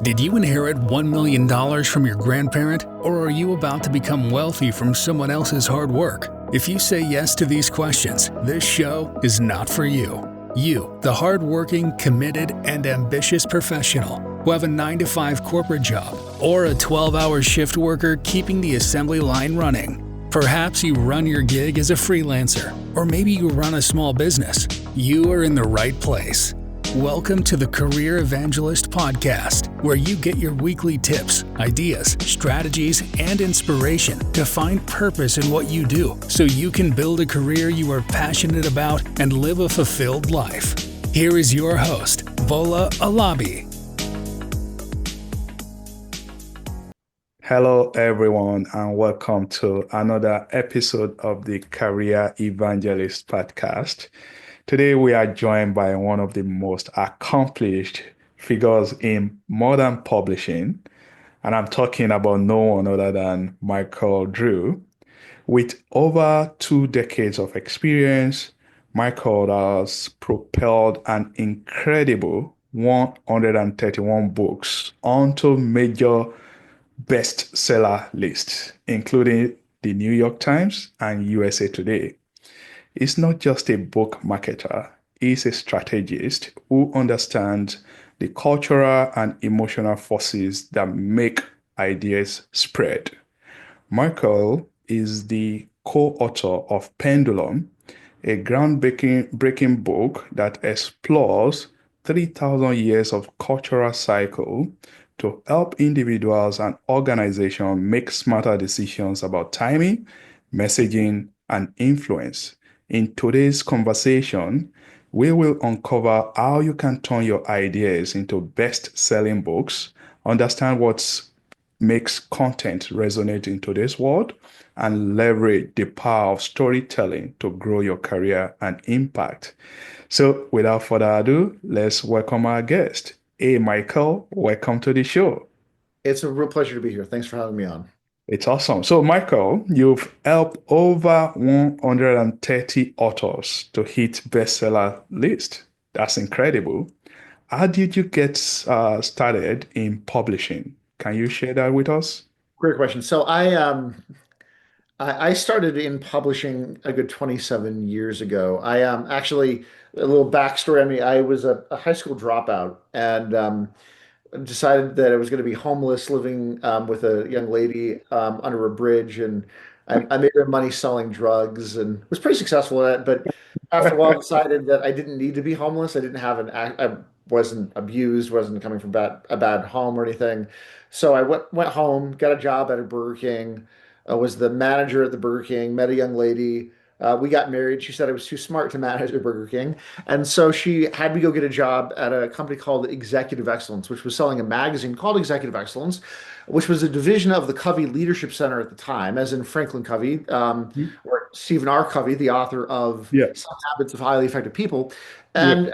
Did you inherit $1 million from your grandparent, or are you about to become wealthy from someone else's hard work? If you say yes to these questions, this show is not for you. You, the hardworking, committed, and ambitious professional who have a 9-to-5 corporate job or a 12-hour shift worker keeping the assembly line running. Perhaps you run your gig as a freelancer, or maybe you run a small business. You are in the right place. Welcome to the Career Evangelist Podcast, where you get your weekly tips, ideas, strategies, and inspiration to find purpose in what you do so you can build a career you are passionate about and live a fulfilled life. Here is your host, Bola. Hello, everyone, and welcome to another episode of the Career Evangelist Podcast. Today, we are joined by one of the most accomplished figures in modern publishing, and I'm talking about no one other than Michael Drew. With over 2 decades of experience, Michael has propelled an incredible 131 books onto major bestseller lists, including the New York Times and USA Today. He's not just a book marketer, he's a strategist who understands the cultural and emotional forces that make ideas spread. Michael is the co-author of Pendulum, a groundbreaking book that explores 3,000 years of cultural cycle to help individuals and organizations make smarter decisions about timing, messaging, and influence. In today's conversation, we will uncover how you can turn your ideas into best-selling books, understand what makes content resonate in today's world, and leverage the power of storytelling to grow your career and impact. So without further ado, let's welcome our guest. Hey, Michael, welcome to the show. It's a real pleasure to be here. Thanks for having me on. It's awesome. So, Michael, you've helped over 130 authors to hit bestseller list. That's incredible. How did you get started in publishing? Can you share that with us? Great question. So I started in publishing a good 27 years ago. I actually, a little backstory on me, I was a high school dropout and decided that I was going to be homeless, living with a young lady under a bridge, and I made my money selling drugs and was pretty successful at it. But after a while, decided that I didn't need to be homeless. I didn't have I wasn't abused, wasn't coming from a bad home or anything. So I went home, got a job at a Burger King, was the manager at the Burger King, met a young lady. We got married. She said I was too smart to manage a Burger King. And so she had me go get a job at a company called Executive Excellence, which was selling a magazine called Executive Excellence, which was a division of the Covey Leadership Center at the time, as in Franklin Covey, or Stephen R. Covey, the author of Some Habits of Highly Effective People. And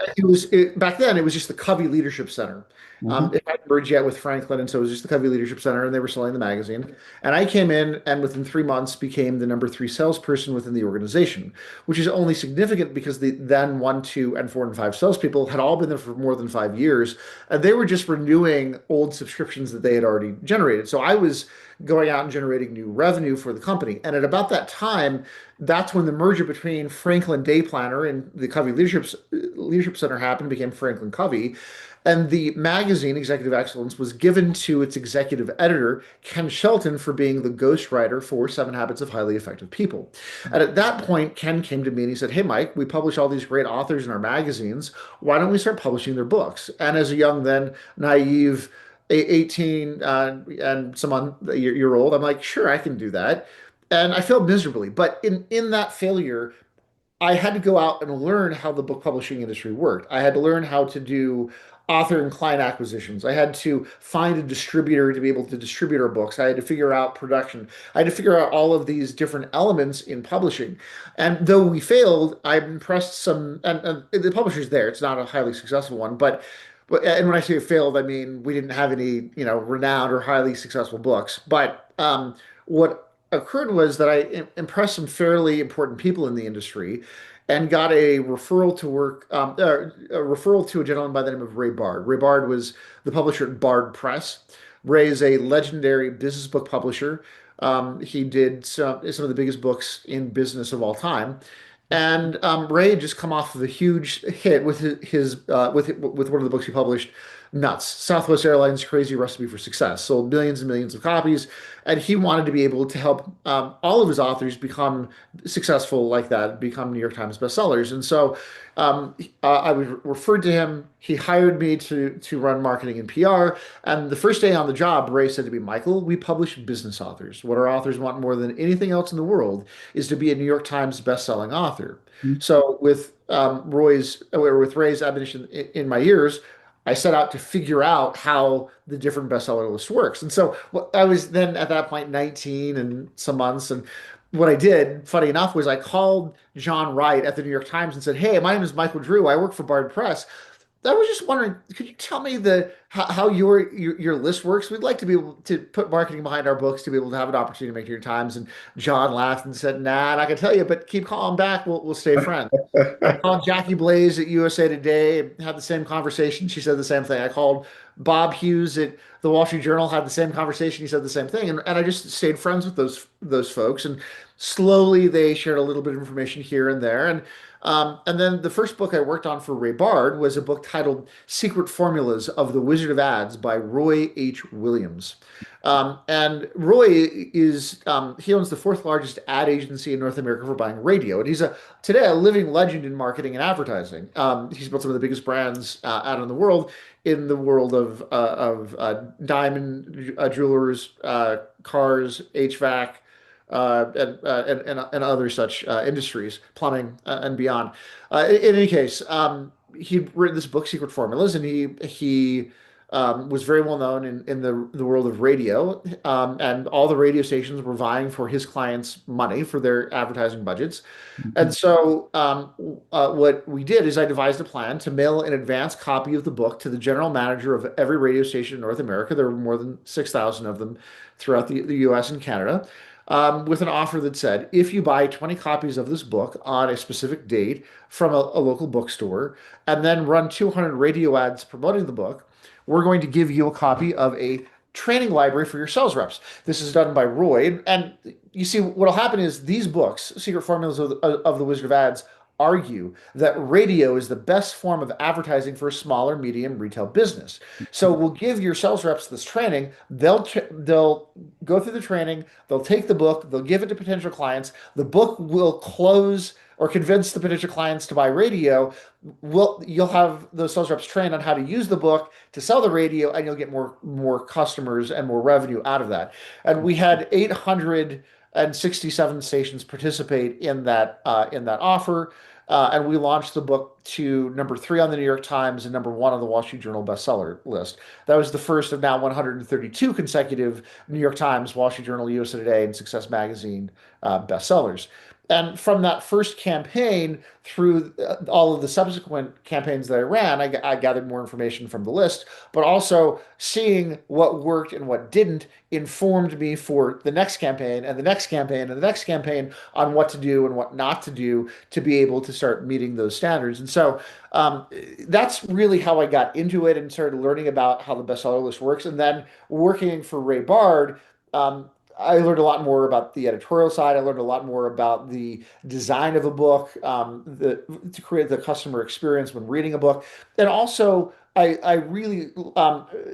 back then, it was just the Covey Leadership Center. It hadn't merged yet with Franklin, and so it was just the Covey Leadership Center, and they were selling the magazine. And I came in and within 3 months became the number 3 salesperson within the organization, which is only significant because the then 1, 2, and 4, and 5 salespeople had all been there for more than 5 years, and they were just renewing old subscriptions that they had already generated. So I was going out and generating new revenue for the company. And at about that time, that's when the merger between Franklin Day Planner and the Covey Leadership Center happened, became Franklin Covey. And the magazine, Executive Excellence, was given to its executive editor, Ken Shelton, for being the ghostwriter for 7 Habits of Highly Effective People. And at that point, Ken came to me and he said, "Hey, Mike, we publish all these great authors in our magazines. Why don't we start publishing their books?" And as a young, then naive 18 and some year old, I'm like, sure, I can do that. And I failed miserably. But in that failure, I had to go out and learn how the book publishing industry worked. I had to learn how to do author and client acquisitions. I had to find a distributor to be able to distribute our books. I had to figure out production. I had to figure out all of these different elements in publishing. And though we failed, I impressed and the publisher's there. It's not a highly successful one, and when I say failed, I mean we didn't have any, renowned or highly successful books. But what occurred was that I impressed some fairly important people in the industry. and got a referral to work, a referral to a gentleman by the name of Ray Bard. Ray Bard was the publisher at Bard Press. Ray is a legendary business book publisher. He did some of the biggest books in business of all time. And Ray had just come off of a huge hit with with one of the books he published, Nuts, Southwest Airlines' Crazy Recipe for Success. Sold millions and millions of copies, and he wanted to be able to help all of his authors become successful like that, become New York Times bestsellers. And so I was referred to him. He hired me to run marketing and PR. And the first day on the job, Ray said to me, "Michael, we publish business authors. What our authors want more than anything else in the world is to be a New York Times bestselling author." So with Ray's admonition in my ears, I set out to figure out how the different bestseller list works. And so I was then at that point 19 and some months. And what I did, funny enough, was I called John Wright at the New York Times and said, "Hey, my name is Michael Drew. I work for Bard Press. I was just wondering, could you tell me how your list works? We'd like to be able to put marketing behind our books to be able to have an opportunity to make New York Times." And John laughed and said, "Nah, and I can tell you, but keep calling back. We'll stay friends." I called Jackie Blaze at USA Today, had the same conversation. She said the same thing. I called Bob Hughes at the Wall Street Journal, had the same conversation. He said the same thing. And I just stayed friends with those folks. And slowly they shared a little bit of information here and there. And then the first book I worked on for Ray Bard was a book titled Secret Formulas of the Wizard of Ads by Roy H. Williams. And Roy he owns the fourth largest ad agency in North America for buying radio. And he's today a living legend in marketing and advertising. He's built some of the biggest brands out in the world of diamond jewelers, cars, HVAC, and other such industries, plumbing and beyond. In any case, he'd written this book, Secret Formulas, and he was very well known in the world of radio, and all the radio stations were vying for his clients' money for their advertising budgets. And so what we did is I devised a plan to mail an advance copy of the book to the general manager of every radio station in North America. There were more than 6,000 of them throughout the US and Canada. With an offer that said, if you buy 20 copies of this book on a specific date from a local bookstore and then run 200 radio ads promoting the book, we're going to give you a copy of a training library for your sales reps. This is done by Roy. And you see, what'll happen is these books, Secret Formulas of the Wizard of Ads, argue that radio is the best form of advertising for a small or medium retail business. So we'll give your sales reps this training. They'll go through the training. They'll take the book. They'll give it to potential clients. The book will close or convince the potential clients to buy radio. You'll have those sales reps trained on how to use the book to sell the radio, and you'll get more customers and more revenue out of that. And we had 867 stations participate in that offer. And we launched the book to number 3 on the New York Times and number 1 on the Wall Street Journal bestseller list. That was the first of now 132 consecutive New York Times, Wall Street Journal, USA Today, and Success Magazine bestsellers. And from that first campaign through all of the subsequent campaigns that I ran, I gathered more information from the list, but also seeing what worked and what didn't informed me for the next campaign and the next campaign and the next campaign on what to do and what not to do to be able to start meeting those standards. And so that's really how I got into it and started learning about how the bestseller list works. And then working for Ray Bard, I learned a lot more about the editorial side. I learned a lot more about the design of a book, to create the customer experience when reading a book. And also, I really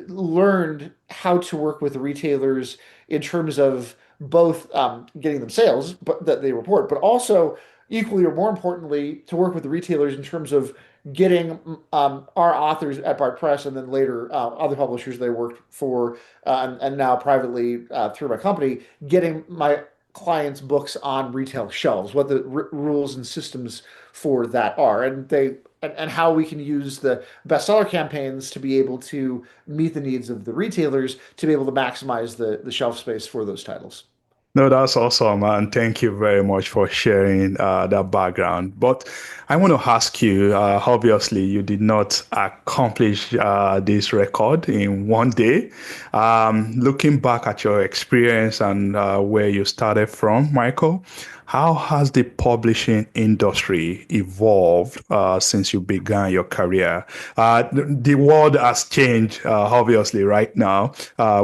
learned how to work with retailers in terms of both getting them sales that they report, but also equally or more importantly, to work with the retailers in terms of getting our authors at Bard Press and then later other publishers they worked for and now privately through my company, getting my clients' books on retail shelves, what the rules and systems for that are, and how we can use the bestseller campaigns to be able to meet the needs of the retailers to be able to maximize the shelf space for those titles. No, that's awesome. And thank you very much for sharing that background. But I want to ask you, obviously, you did not accomplish this record in one day. Looking back at your experience and where you started from, Michael, How has the publishing industry evolved since you began your career? The world has changed, obviously, right now.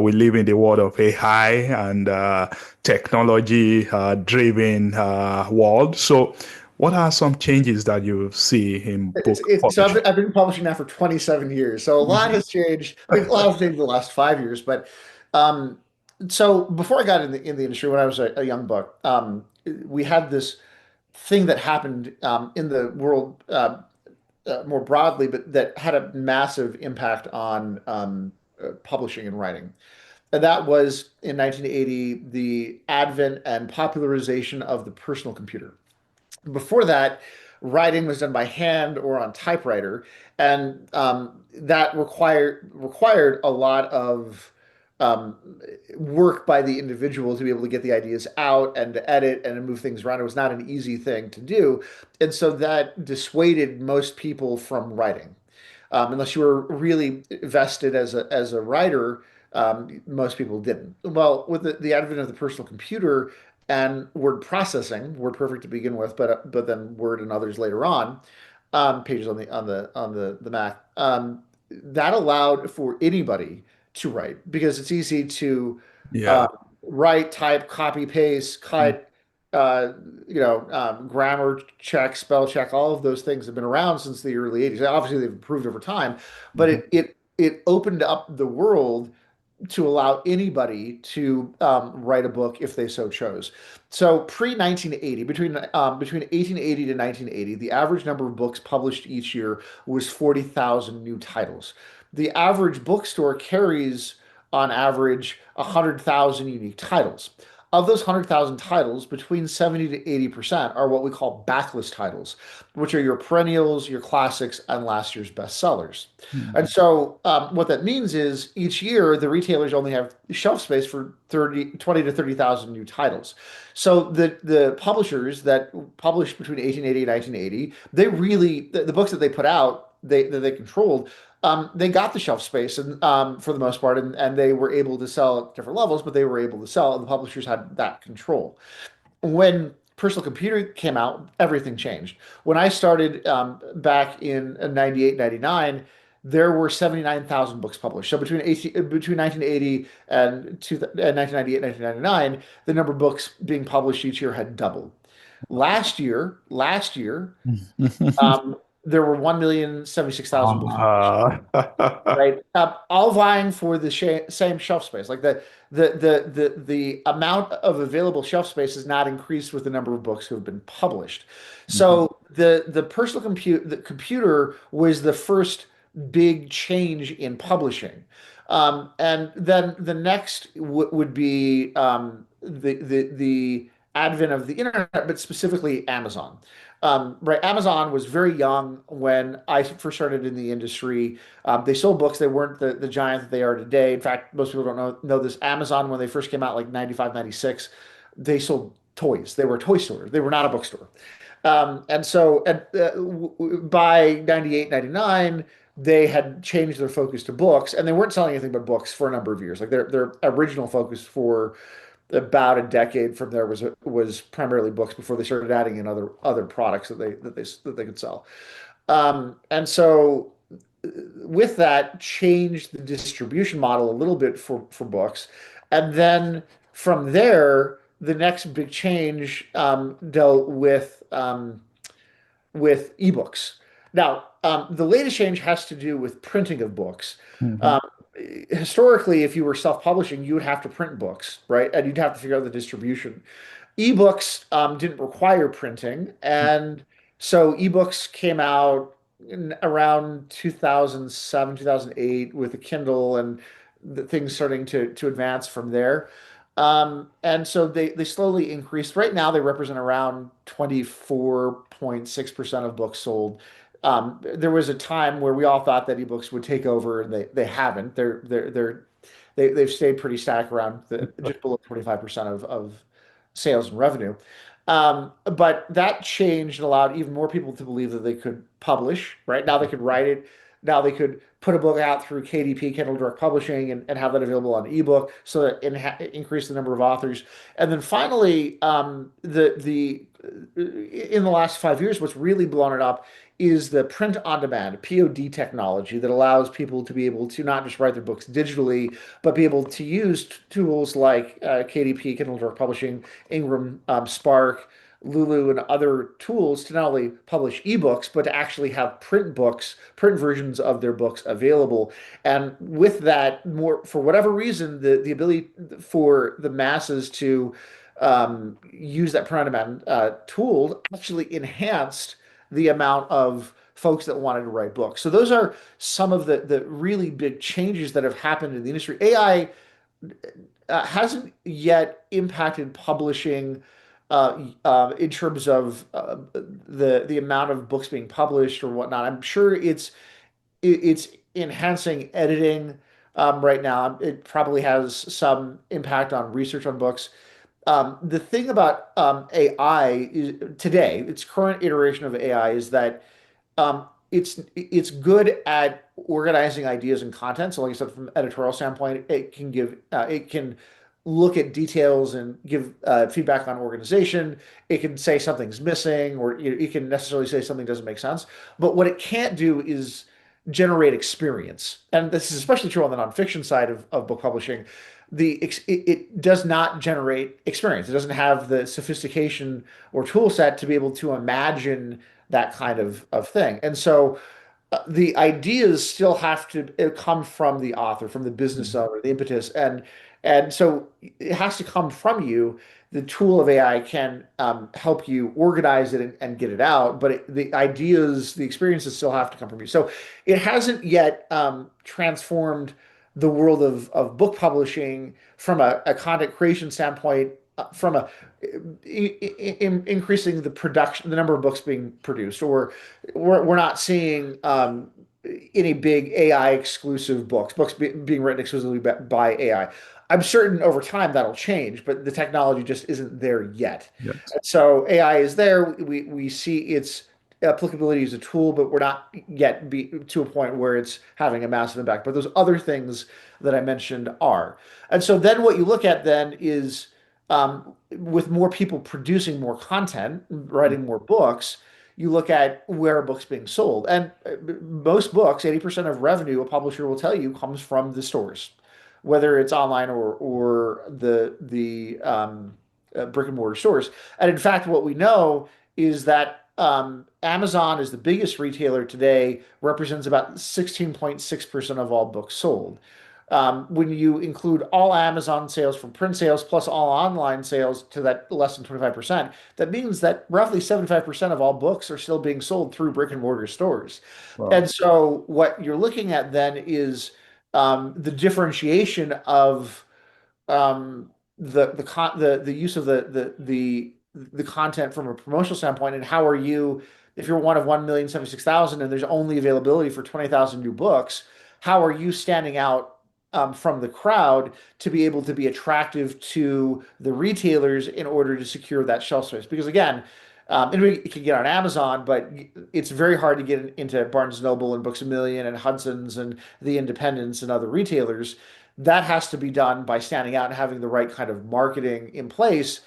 We live in the world of AI and technology driven world. So, what are some changes that you see in book So publishing? I've been publishing now for 27 years. So a lot Mhm. has changed. I mean, a lot has changed in the last 5 years. But um, so before I got in the industry, when I was a young buck, we had this thing that happened in the world more broadly, but that had a massive impact on publishing and writing. And that was in 1980, the advent and popularization of the personal computer. Before that, writing was done by hand or on typewriter, and that required a lot of um, work by the individual to be able to get the ideas out and to edit and to move things around. It was not an easy thing to do, and so that dissuaded most people from writing. Unless you were really vested as a writer, most people didn't. Well, with the advent of the personal computer and word processing, WordPerfect to begin with, but then Word and others later on, pages on the Mac, that allowed for anybody to write because it's easy to uh, Yeah. write, type, copy, paste, cut. Uh, grammar check, spell check, all of those things have been around since the early 80s. Obviously, they've improved over time, but Mhm. it opened up the world to allow anybody to write a book if they so chose. So pre 1980, between 1880 to 1980, the average number of books published each year was 40,000 new titles. The average bookstore carries on average 100,000 unique titles. Of those 100,000 titles, between 70 to 80% are what we call backlist titles, which are your perennials, your classics, and last year's bestsellers. And Mhm. so what that means is each year the retailers only have shelf space for 20 to 30,000 new titles. So the publishers that published between 1880 and 1980, they really the books that they put out, that they controlled, they got the shelf space and for the most part, and they were able to sell at different levels, but they were able to sell, and the publishers had that control. When personal computer came out, everything changed. When I started back in 98, 99, there were 79,000 books published. So between 1980 and 1998, 1999, the number of books being published each year had doubled. Last year, there were 1,076,000 books published, Ah. right? All vying for the same shelf space. Like the amount of available shelf space has not increased with the number of books who have been published. Mhm. So the computer was the first big change in publishing. And then the next would be the advent of the internet, but specifically Amazon. Right, Amazon was very young when I first started in the industry. They sold books. They weren't the giant that they are today. In fact, most people don't know this. Amazon, when they first came out, like 95, 96, they sold toys. They were a toy store. They were not a bookstore. By 98, 99, they had changed their focus to books, and they weren't selling anything but books for a number of years. Like their original focus for about a decade from there was primarily books before they started adding in other products that they could sell. And so with that, changed the distribution model a little bit for books, and then from there, the next big change dealt with ebooks. Now, the latest change has to do with printing of books. Mhm. Um, Historically, if you were self-publishing, you would have to print books, right? And you'd have to figure out the distribution. Ebooks didn't require printing, and so ebooks came out around 2007, 2008 with the Kindle and the things starting to advance from there. And so they slowly increased. Right now, they represent around 24.6% of books sold. There was a time where we all thought that ebooks would take over, and they haven't. They've stayed pretty static around just below 25% of sales and revenue. But that changed and allowed even more people to believe that they could publish, right? Now they could write it. Now they could put a book out through KDP, Kindle Direct Publishing, and have that available on ebook so that increase the number of authors. And then finally, the in the last 5 years, what's really blown it up is the print on demand POD technology that allows people to be able to not just write their books digitally, but be able to use tools like KDP, Kindle Direct Publishing, Ingram, Spark, Lulu, and other tools to not only publish ebooks, but to actually have print books, print versions of their books available. And with that, more for whatever reason, the ability for the masses to use that print on demand tool actually enhanced the amount of folks that wanted to write books. So those are some of the really big changes that have happened in the industry. AI hasn't yet impacted publishing in terms of the amount of books being published or whatnot. I'm sure it's enhancing editing right now. It probably has some impact on research on books. The thing about AI is, today, its current iteration of AI is that it's good at organizing ideas and content. So, like I said, from an editorial standpoint, it can look at details and give feedback on organization. It can say something's missing, or it can necessarily say something doesn't make sense. But what it can't do is generate experience, and this is especially true on the nonfiction side of book publishing. It does not generate experience. It doesn't have the sophistication or tool set to be able to imagine that kind of thing. And so the ideas still have to come from the author, from the business owner, the impetus, and so it has to come from you. The tool of AI can help you organize it and get it out, but the ideas, the experiences still have to come from you. So it hasn't yet transformed the world of book publishing from a content creation standpoint, from increasing the production, the number of books being produced, or we're not seeing any big AI exclusive books being written exclusively by AI. I'm certain over time that'll change, but the technology just isn't there yet. Yes. So AI is there. We see its applicability as a tool, but we're not yet to a point where it's having a massive impact. But those other things that I mentioned are. And so then what you look at then is with more people producing more content, writing more books, you look at where a book's being sold. And most books, 80% of revenue, a publisher will tell you, comes from the stores, whether it's online or the brick and mortar stores. And in fact, what we know is that Amazon is the biggest retailer today, represents about 16.6% of all books sold. When you include all Amazon sales from print sales plus all online sales to that less than 25%, that means that roughly 75% of all books are still being sold through brick and mortar stores. Wow. And so what you're looking at then is the differentiation of the use of the content from a promotional standpoint, and how are you, if you're one of 1,076,000 and there's only availability for 20,000 new books, how are you standing out from the crowd to be able to be attractive to the retailers in order to secure that shelf space? Because again, anybody can get on Amazon, but it's very hard to get into Barnes and Noble and Books A Million and Hudson's and the Independents and other retailers. That has to be done by standing out and having the right kind of marketing in place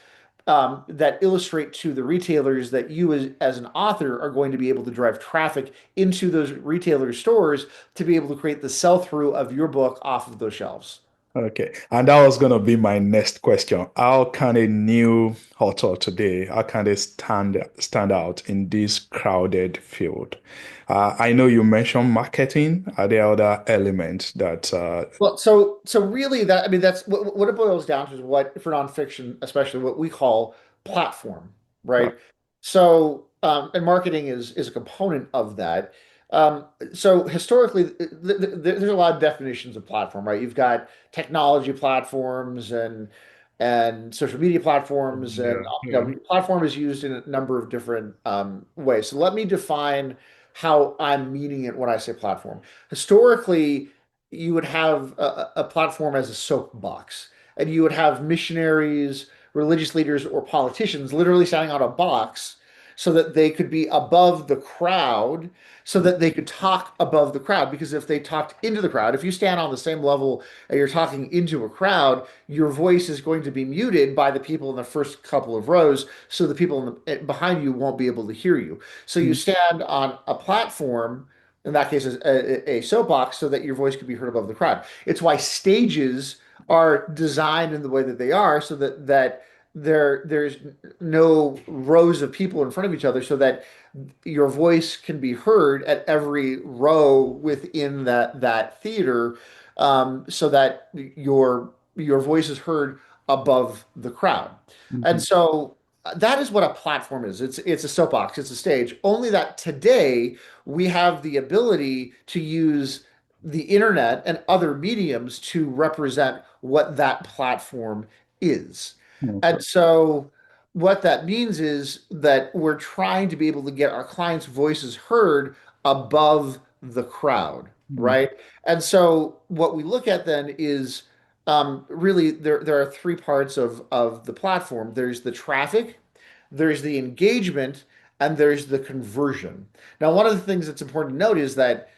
that illustrate to the retailers that you as an author are going to be able to drive traffic into those retailer stores to be able to create the sell-through of your book off of those shelves. Okay. And that was going to be my next question. How can a new author today, how can they stand out in this crowded field? I know you mentioned marketing. Are there other elements that Well, so really that, I mean, that's what it boils down to is what, for nonfiction, especially what we call platform, right? So, and marketing is a component of that. So historically, there's a lot of definitions of platform, right? You've got technology platforms and social media platforms, yeah, and yeah. platform is used in a number of different ways. So let me define how I'm meaning it when I say platform. Historically, you would have a platform as a soapbox, and you would have missionaries, religious leaders, or politicians literally standing on a box so that they could be above the crowd, so that they could talk above the crowd. Because if they talked into the crowd, if you stand on the same level and you're talking into a crowd, your voice is going to be muted by the people in the first couple of rows, so the people behind you won't be able to hear you. So you stand on a platform, in that case, a soapbox, so that your voice can be heard above the crowd. It's why stages are designed in the way that they are, so that there's no rows of people in front of each other, so that your voice can be heard at every row within that theater, so that your voice is heard above the crowd. And Mhm. so that is what a platform is. It's a soapbox, it's a stage. Only that today we have the ability to use the internet and other mediums to represent what that platform is. Okay. And so what that means is that we're trying to be able to get our clients' voices heard above the crowd, Mhm. right? And so what we look at then is, really there are three parts of the platform. There's the traffic, there's the engagement, and there's the conversion. Now, one of the things that's important to note is that,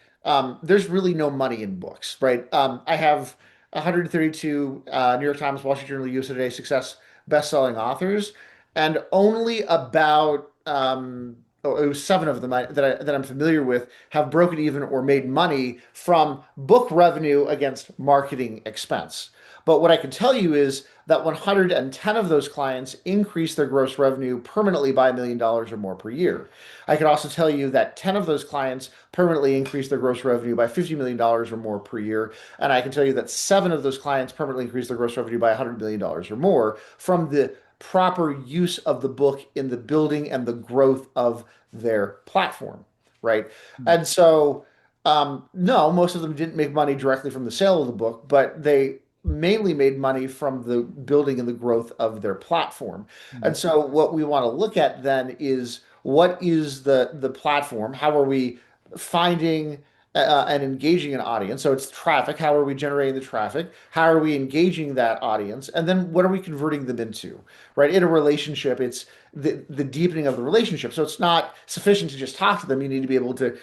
there's really no money in books, right? I have 132 New York Times, Wall Street Journal, USA Today Success best-selling authors, and only about, it was seven of them that I'm familiar with have broken even or made money from book revenue against marketing expense. But what I can tell you is that 110 of those clients increase their gross revenue permanently by $1 million or more per year. I can also tell you that 10 of those clients permanently increase their gross revenue by $50 million or more per year. And I can tell you that seven of those clients permanently increase their gross revenue by $100 million or more from the proper use of the book in the building and the growth of their platform, right? And so, no, most of them didn't make money directly from the sale of the book, but they mainly made money from the building and the growth of their platform. And so what we want to look at then is, what is the platform? How are we finding and engaging an audience? So it's traffic. How are we generating the traffic? How are we engaging that audience? And then what are we converting them into, right? In a relationship, it's the deepening of the relationship. So it's not sufficient to just talk to them. You need to be able to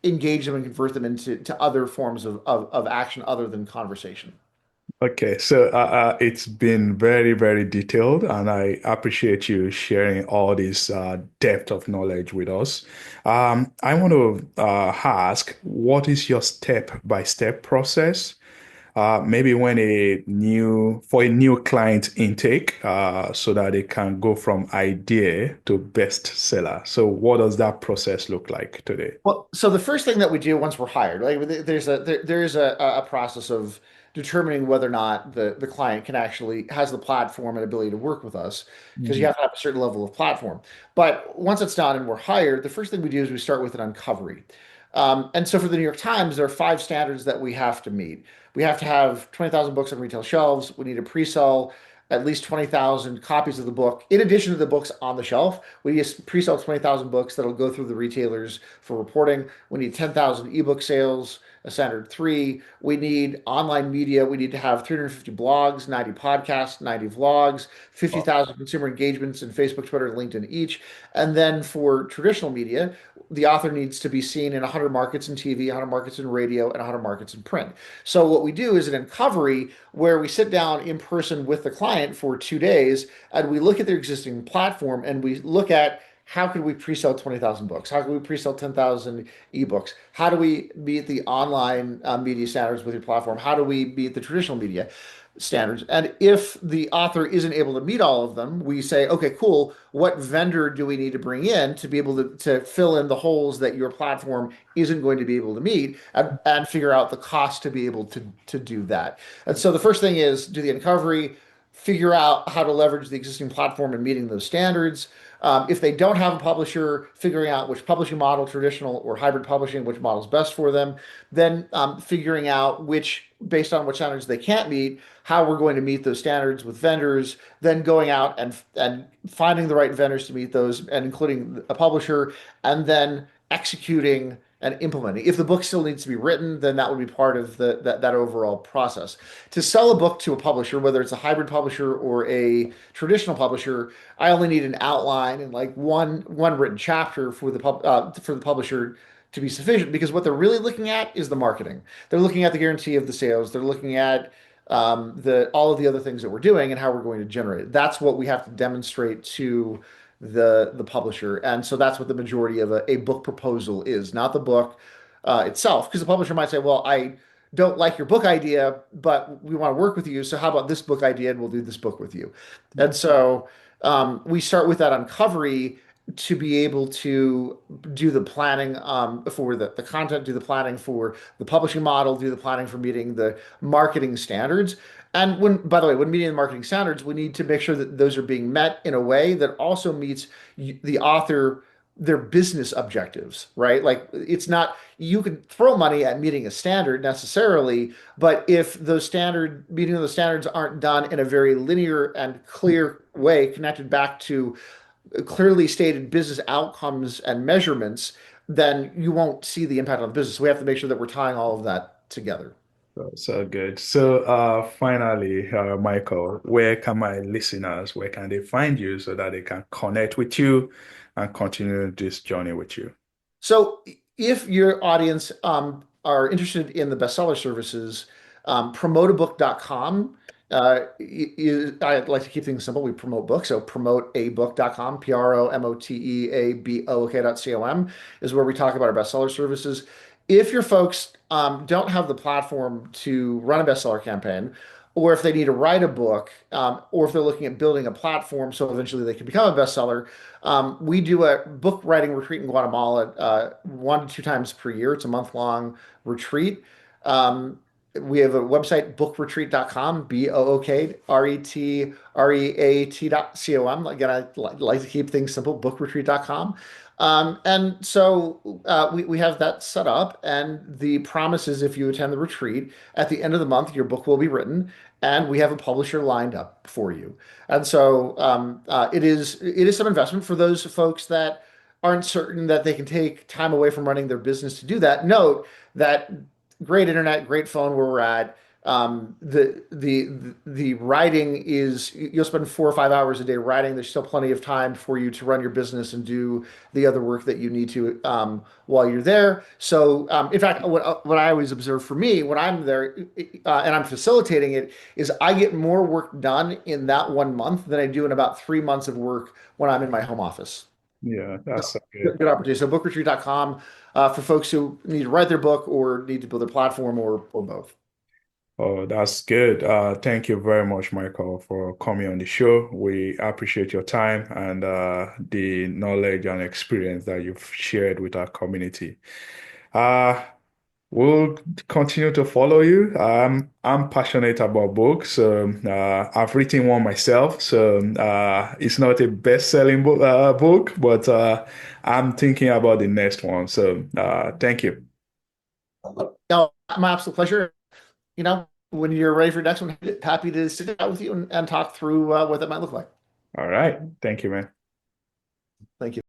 engage them and convert them into other forms of action other than conversation. Okay, so it's been very, very detailed, and I appreciate you sharing all this depth of knowledge with us. I want to ask, what is your step-by-step process? Maybe for a new client intake, so that they can go from idea to bestseller. So, what does that process look like today? Well, so the first thing that we do once we're hired, like there's a process of determining whether or not the client can actually has the platform and ability to work with us, because you Mhm. have to have a certain level of platform. But once it's done and we're hired, the first thing we do is we start with an uncovery. And so for the New York Times, there are five standards that we have to meet. We have to have 20,000 books on retail shelves. We need to pre-sell at least 20,000 copies of the book. In addition to the books on the shelf, we just pre-sell 20,000 books that'll go through the retailers for reporting. We need 10,000 ebook sales, a standard three. We need online media. We need to have 350 blogs, 90 podcasts, 90 vlogs, 50,000 consumer engagements in Facebook, Twitter, and LinkedIn each. And then for traditional media, the author needs to be seen in 100 markets in TV, 100 markets in radio, and 100 markets in print. So what we do is an uncovery where we sit down in person with the client for 2 days, and we look at their existing platform and we look at, how could we pre-sell 20,000 books? How can we pre-sell 10,000 ebooks? How do we meet the online media standards with your platform? How do we meet the traditional media standards? And if the author isn't able to meet all of them, we say, okay, cool. What vendor do we need to bring in to be able to fill in the holes that your platform isn't going to be able to meet, and figure out the cost to be able to do that. And so the first thing is do the uncovery, figure out how to leverage the existing platform and meeting those standards. If they don't have a publisher, figuring out which publishing model, traditional or hybrid publishing, which model is best for them. Then figuring out based on which standards they can't meet, how we're going to meet those standards with vendors. Then going out and finding the right vendors to meet those, and including a publisher, and then executing and implementing. If the book still needs to be written, then that would be part of that overall process. To sell a book to a publisher, whether it's a hybrid publisher or a traditional publisher, I only need an outline and like one written chapter for for the publisher to be sufficient, because what they're really looking at is the marketing. They're looking at the guarantee of the sales. They're looking at the all of the other things that we're doing and how we're going to generate it. That's what we have to demonstrate to the publisher, and so that's what the majority of a book proposal is, not the book itself. Because the publisher might say, "Well, I don't like your book idea, but we want to work with you. So how about this book idea, and we'll do this book with you." And so we start with that uncovery to be able to do the planning for the content, do the planning for the publishing model, do the planning for meeting the marketing standards. And by the way, when meeting the marketing standards, we need to make sure that those are being met in a way that also meets the author, their business objectives, right? Like it's not, you can throw money at meeting a standard necessarily, but if meeting of those standards aren't done in a very linear and clear way, connected back to clearly stated business outcomes and measurements, then you won't see the impact on the business. We have to make sure that we're tying all of that together. So good. So finally, Michael, where can my listeners, where can they find you so that they can connect with you and continue this journey with you? So if your audience are interested in the bestseller services, promoteabook.com. I like to keep things simple. We promote books. So promoteabook.com, promoteabook.com is where we talk about our bestseller services. If your folks don't have the platform to run a bestseller campaign, or if they need to write a book, or if they're looking at building a platform so eventually they can become a bestseller, we do a book writing retreat in Guatemala 1 to 2 times per year. It's a month-long retreat. We have a website, bookretreat.com, bookreat.com. Again, I like to keep things simple, bookretreat.com. And so we have that set up, and the promise is if you attend the retreat, at the end of the month, your book will be written, and we have a publisher lined up for you. And so it is some investment for those folks that aren't certain that they can take time away from running their business to do that. Note that great internet, great phone where we're at. The writing is, you'll spend 4 or 5 hours a day writing. There's still plenty of time for you to run your business and do the other work that you need to while you're there. So in fact, what I always observe for me when I'm there and I'm facilitating it is I get more work done in that 1 month than I do in about 3 months of work when I'm in my home office. Yeah, that's so good. Good opportunity. So bookretreat.com for folks who need to write their book or need to build a platform or both. Oh, that's good. Thank you very much, Michael, for coming on the show. We appreciate your time and the knowledge and experience that you've shared with our community. We'll continue to follow you. I'm passionate about books. So I've written one myself. So it's not a best-selling book, but I'm thinking about the next one. So thank you. No, my absolute pleasure. When you're ready for your next one, happy to sit down with you and talk through what that might look like. All right. Thank you, man. Thank you.